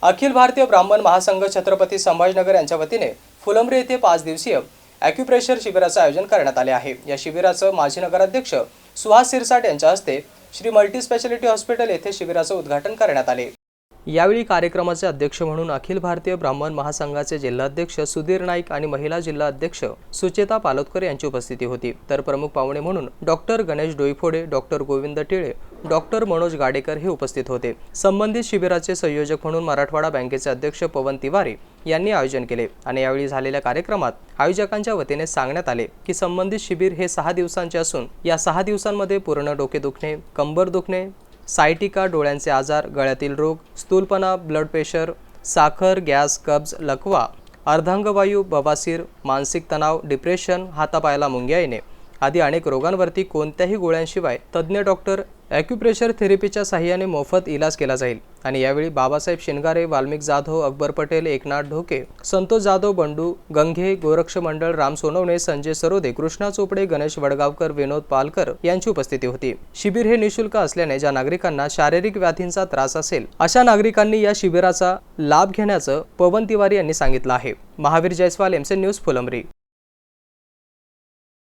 अखिल भारतीय ब्राह्मण महासंघ छत्रपती संभाजीनगर यांच्या वतीने फुलंब्री येथे 5 दिवसीय ॲक्युप्रेशर शिबिराचे आयोजन करण्यात आले आहे। या शिबिराचं माजी नगराध्यक्ष सुहास सिरसाट यांच्या हस्ते श्री मल्टी स्पेशालिटी हॉस्पिटल येथे शिबिराचे उद्घाटन करण्यात आले। यावेळी कार्यक्रमाचे अध्यक्ष म्हणून अखिल भारतीय ब्राह्मण महासंघाचे जिल्हाध्यक्ष सुधीर नाईक आणि महिला जिल्हा अध्यक्ष सुचेता पालोदकर यांची उपस्थिती होती। तर प्रमुख पाहुणे म्हणून डॉक्टर गणेश डोईफोडे, डॉक्टर गोविंद टिळे, डॉक्टर मनोज गाडेकर हे उपस्थित होते। संबंधित शिबिराचे संयोजक म्हणून मराठवाडा बँकेचे अध्यक्ष पवन तिवारी यांनी आयोजन केले आणि यावेळी झालेल्या कार्यक्रमात आयोजकांच्या वतीने सांगण्यात आले की संबंधित शिबिर हे 6 दिवसांचे असून या 6 दिवसांमध्ये पूर्ण डोके दुखणे, कंबर दुखणे, सायटिका, डोळ्यांचे आजार, गळ्यातील रोग, स्थूलपणा, ब्लड प्रेशर, साखर, गॅस, कब्ज, लकवा, अर्धांगवायू, बवासीर, मानसिक तणाव, डिप्रेशन, हातापायाला मुंग्या येणे आदी अनेक रोगांवरती कोणत्याही गोळ्यांशिवाय तज्ज्ञ डॉक्टर ॲक्युप्रेशर थेरपीच्या सहाय्याने मोफत इलाज केला जाईल। आणि यावेळी बाबासाहेब शिनगारे, वाल्मिक जाधव, अकबर पटेल, एकनाथ ढोके, संतोष जाधव, बंडू गंघे, गोरक्ष मंडळ, राम सोनवणे, संजय सरोदे, कृष्णा चोपडे, गणेश वडगावकर, विनोद पालकर यांची उपस्थिती होती। शिबिर हे निःशुल्क असल्याने ज्या नागरिकांना शारीरिक व्याधींचा त्रास असेल अशा नागरिकांनी या शिबिराचा लाभ घेण्याचं पवन तिवारी यांनी सांगितलं आहे। Mahavir Jaiswal, MC news, Phulambri.